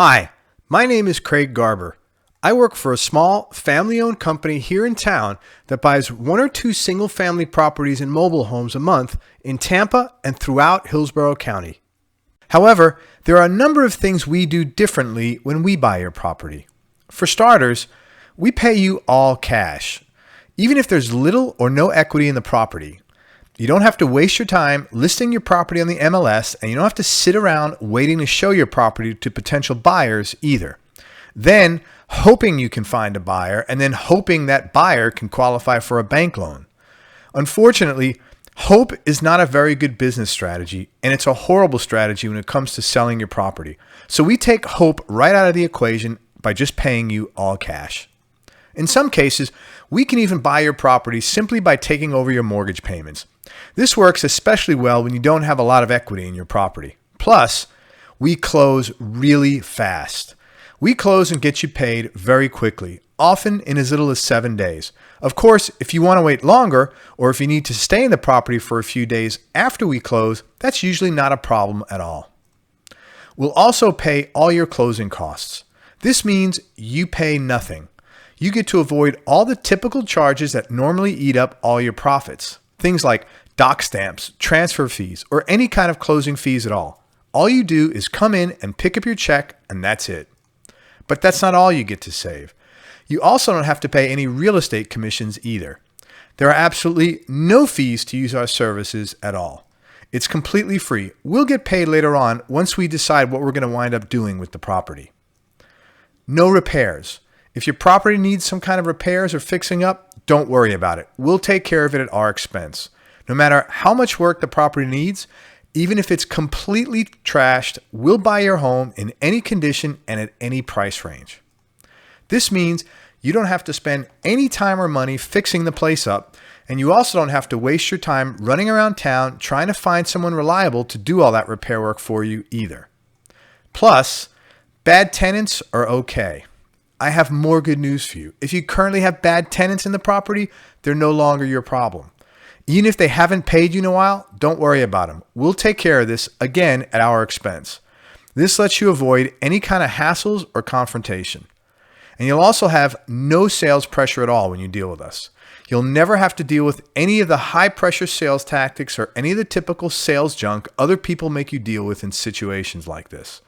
Hi, my name is Craig Garber. I work for a small, family-owned company here in town that buys one or two single-family properties and mobile homes a month in Tampa and throughout Hillsborough County. However, there are a number of things we do differently when we buy your property. For starters, we pay you all cash, even if there's little or no equity in the property. You don't have to waste your time listing your property on the MLS, and you don't have to sit around waiting to show your property to potential buyers either. Then hoping you can find a buyer, and then hoping that buyer can qualify for a bank loan. Unfortunately, hope is not a very good business strategy, and it's a horrible strategy when it comes to selling your property. So we take hope right out of the equation by just paying you all cash. In some cases, we can even buy your property simply by taking over your mortgage payments. This works especially well when you don't have a lot of equity in your property. Plus, we close really fast. We close and get you paid very quickly, often in as little as 7 days. Of course, if you want to wait longer, or if you need to stay in the property for a few days after we close, that's usually not a problem at all. We'll also pay all your closing costs. This means you pay nothing. You get to avoid all the typical charges that normally eat up all your profits. Things like doc stamps, transfer fees, or any kind of closing fees at all. All you do is come in and pick up your check, and that's it. But that's not all you get to save. You also don't have to pay any real estate commissions either. There are absolutely no fees to use our services at all. It's completely free. We'll get paid later on once we decide what we're going to wind up doing with the property. No repairs. If your property needs some kind of repairs or fixing up, don't worry about it. We'll take care of it at our expense. No matter how much work the property needs, even if it's completely trashed, we'll buy your home in any condition and at any price range. This means you don't have to spend any time or money fixing the place up, and you also don't have to waste your time running around town trying to find someone reliable to do all that repair work for you either. Plus, bad tenants are okay. I have more good news for you. If you currently have bad tenants in the property, they're no longer your problem. Even if they haven't paid you in a while, don't worry about them. We'll take care of this, again, at our expense. This lets you avoid any kind of hassles or confrontation. And you'll also have no sales pressure at all when you deal with us. You'll never have to deal with any of the high-pressure sales tactics or any of the typical sales junk other people make you deal with in situations like this.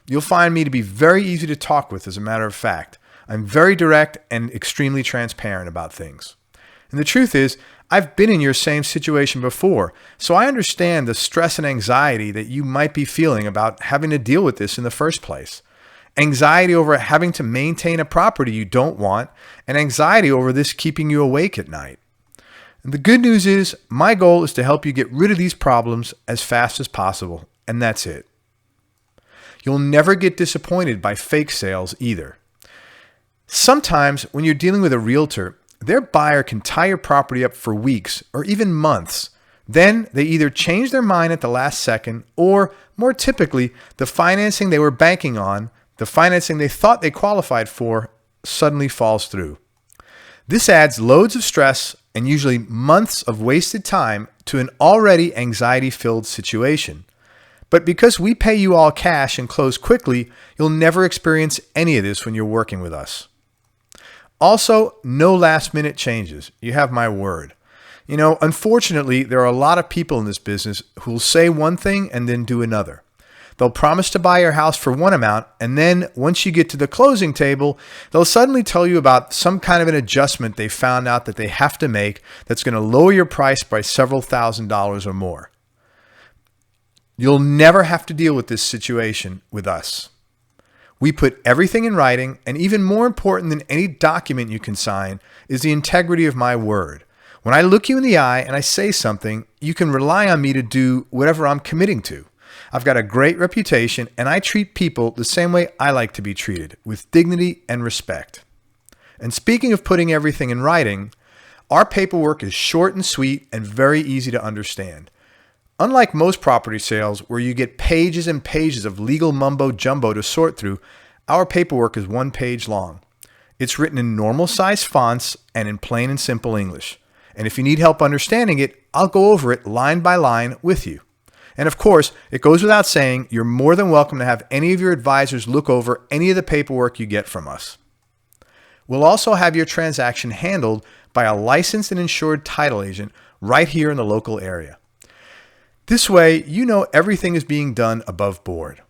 You'll find me to be very easy to talk with, as a matter of fact. I'm very direct and extremely transparent about things. And the truth is, I've been in your same situation before, so I understand the stress and anxiety that you might be feeling about having to deal with this in the first place. Anxiety over having to maintain a property you don't want, and anxiety over this keeping you awake at night. And the good news is, my goal is to help you get rid of these problems as fast as possible, and that's it. You'll never get disappointed by fake sales either. Sometimes when you're dealing with a realtor, their buyer can tie your property up for weeks or even months. Then they either change their mind at the last second, or more typically, the financing they were banking on, the financing they thought they qualified for, suddenly falls through. This adds loads of stress and usually months of wasted time to an already anxiety-filled situation. But because we pay you all cash and close quickly, you'll never experience any of this when you're working with us. Also, no last-minute changes. You have my word. Unfortunately, there are a lot of people in this business who will say one thing and then do another. They'll promise to buy your house for one amount, and then once you get to the closing table, they'll suddenly tell you about some kind of an adjustment they found out that they have to make that's going to lower your price by several $1,000s or more. You'll never have to deal with this situation with us. We put everything in writing, and even more important than any document you can sign is the integrity of my word. When I look you in the eye and I say something, you can rely on me to do whatever I'm committing to. I've got a great reputation, and I treat people the same way I like to be treated, with dignity and respect. And speaking of putting everything in writing, our paperwork is short and sweet and very easy to understand. Unlike most property sales where you get pages and pages of legal mumbo jumbo to sort through, our paperwork is 1 page long. It's written in normal size fonts and in plain and simple English. And if you need help understanding it, I'll go over it line by line with you. And of course, it goes without saying, you're more than welcome to have any of your advisors look over any of the paperwork you get from us. We'll also have your transaction handled by a licensed and insured title agent right here in the local area. This way, you know everything is being done above board.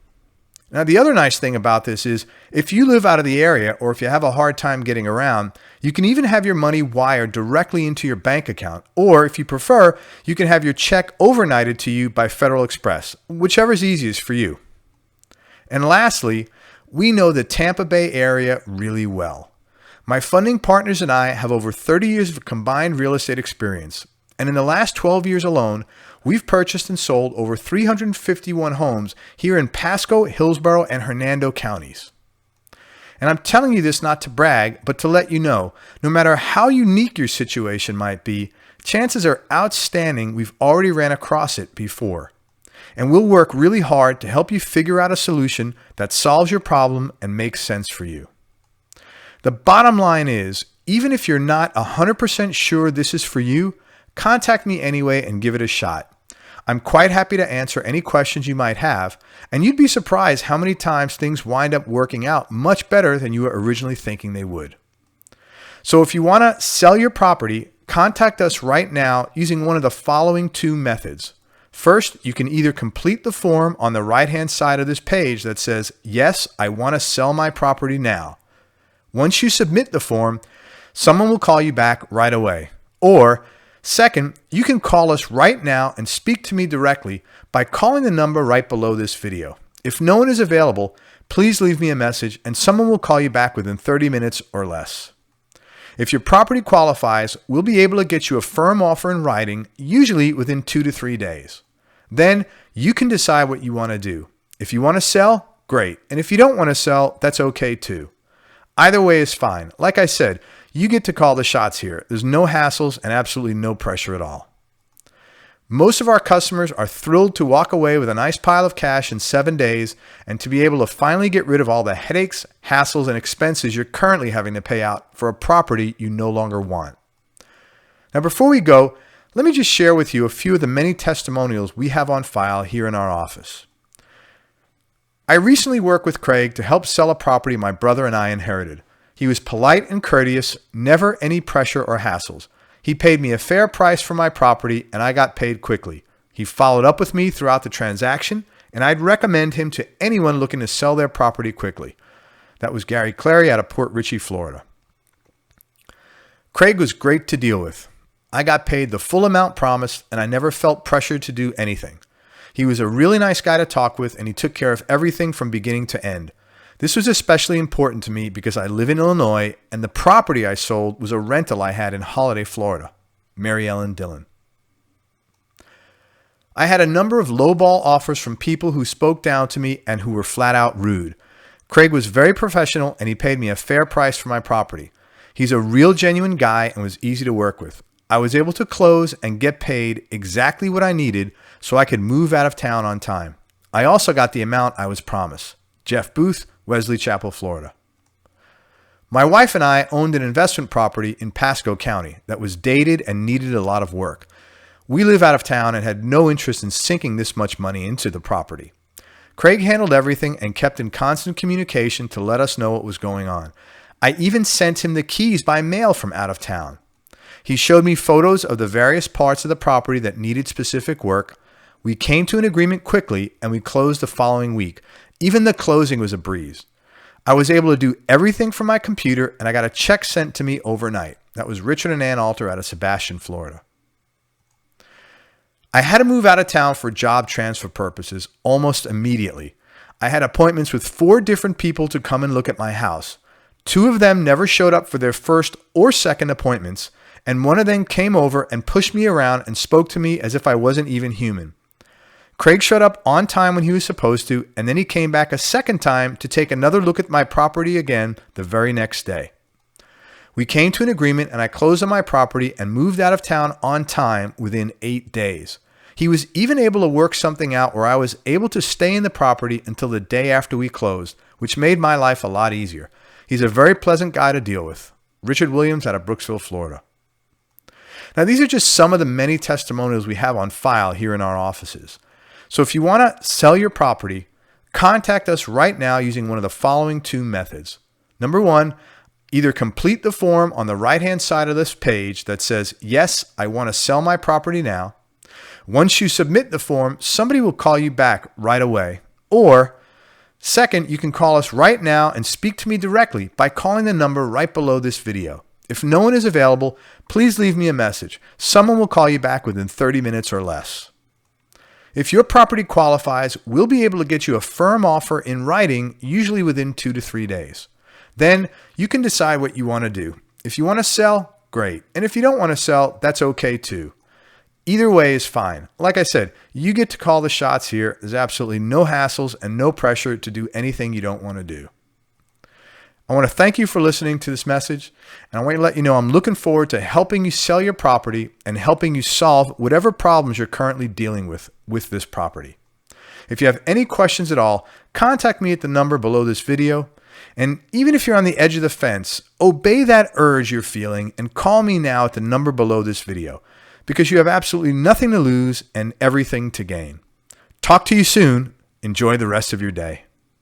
Now, the other nice thing about this is if you live out of the area or if you have a hard time getting around, you can even have your money wired directly into your bank account. Or if you prefer, you can have your check overnighted to you by Federal Express, whichever is easiest for you. And lastly, we know the Tampa Bay area really well. My funding partners and I have over 30 years of combined real estate experience. And in the last 12 years alone, we've purchased and sold over 351 homes here in Pasco, Hillsborough, and Hernando counties. And I'm telling you this not to brag, but to let you know, no matter how unique your situation might be, chances are outstanding we've already ran across it before. And we'll work really hard to help you figure out a solution that solves your problem and makes sense for you. The bottom line is, even if you're not 100% sure this is for you, contact me anyway and give it a shot. I'm quite happy to answer any questions you might have, and you'd be surprised how many times things wind up working out much better than you were originally thinking they would. So if you want to sell your property, contact us right now using one of the following two methods. First, you can either complete the form on the right-hand side of this page that says, "Yes, I want to sell my property now." Once you submit the form, someone will call you back right away. Or second, you can call us right now and speak to me directly by calling the number right below this video. If no one is available, please leave me a message and someone will call you back within 30 minutes or less. If your property qualifies, we'll be able to get you a firm offer in writing, usually within 2 to 3 days. Then you can decide what you want to do. If you want to sell, great. And if you don't want to sell, that's okay too. Either way is fine. Like I said, you get to call the shots here. There's no hassles and absolutely no pressure at all. Most of our customers are thrilled to walk away with a nice pile of cash in 7 days and to be able to finally get rid of all the headaches, hassles, and expenses you're currently having to pay out for a property you no longer want. Now, before we go, let me just share with you a few of the many testimonials we have on file here in our office. I recently worked with Craig to help sell a property my brother and I inherited. He was polite and courteous, never any pressure or hassles. He paid me a fair price for my property and I got paid quickly. He followed up with me throughout the transaction and I'd recommend him to anyone looking to sell their property quickly. That was Gary Clary out of Port Richey, Florida. Craig was great to deal with. I got paid the full amount promised and I never felt pressured to do anything. He was a really nice guy to talk with and he took care of everything from beginning to end. This was especially important to me because I live in Illinois and the property I sold was a rental I had in Holiday, Florida. Mary Ellen Dillon. I had a number of lowball offers from people who spoke down to me and who were flat out rude. Craig was very professional and he paid me a fair price for my property. He's a real genuine guy and was easy to work with. I was able to close and get paid exactly what I needed so I could move out of town on time. I also got the amount I was promised. Jeff Booth, Wesley Chapel, Florida. My wife and I owned an investment property in Pasco County that was dated and needed a lot of work. We live out of town and had no interest in sinking this much money into the property. Craig handled everything and kept in constant communication to let us know what was going on. I even sent him the keys by mail from out of town. He showed me photos of the various parts of the property that needed specific work. We came to an agreement quickly and we closed the following week. Even the closing was a breeze. I was able to do everything from my computer and I got a check sent to me overnight. That was Richard and Ann Alter out of Sebastian, Florida. I had to move out of town for job transfer purposes almost immediately. I had appointments with 4 different people to come and look at my house. 2 of them never showed up for their first or second appointments, and one of them came over and pushed me around and spoke to me as if I wasn't even human. Craig showed up on time when he was supposed to, and then he came back a second time to take another look at my property again the very next day. We came to an agreement and I closed on my property and moved out of town on time within 8 days. He was even able to work something out where I was able to stay in the property until the day after we closed, which made my life a lot easier. He's a very pleasant guy to deal with. Richard Williams out of Brooksville, Florida. Now, these are just some of the many testimonials we have on file here in our offices. So if you want to sell your property, contact us right now using one of the following two methods. Number one, either complete the form on the right-hand side of this page that says, yes, I want to sell my property now. Once you submit the form, somebody will call you back right away. Or second, you can call us right now and speak to me directly by calling the number right below this video. If no one is available, please leave me a message. Someone will call you back within 30 minutes or less. If your property qualifies, we'll be able to get you a firm offer in writing, usually within 2 to 3 days. Then you can decide what you want to do. If you want to sell, great. And if you don't want to sell, that's okay too. Either way is fine. Like I said, you get to call the shots here. There's absolutely no hassles and no pressure to do anything you don't want to do. I want to thank you for listening to this message, and I want to let you know I'm looking forward to helping you sell your property and helping you solve whatever problems you're currently dealing with this property. If you have any questions at all, contact me at the number below this video. And even if you're on the edge of the fence, obey that urge you're feeling and call me now at the number below this video, because you have absolutely nothing to lose and everything to gain. Talk to you soon. Enjoy the rest of your day.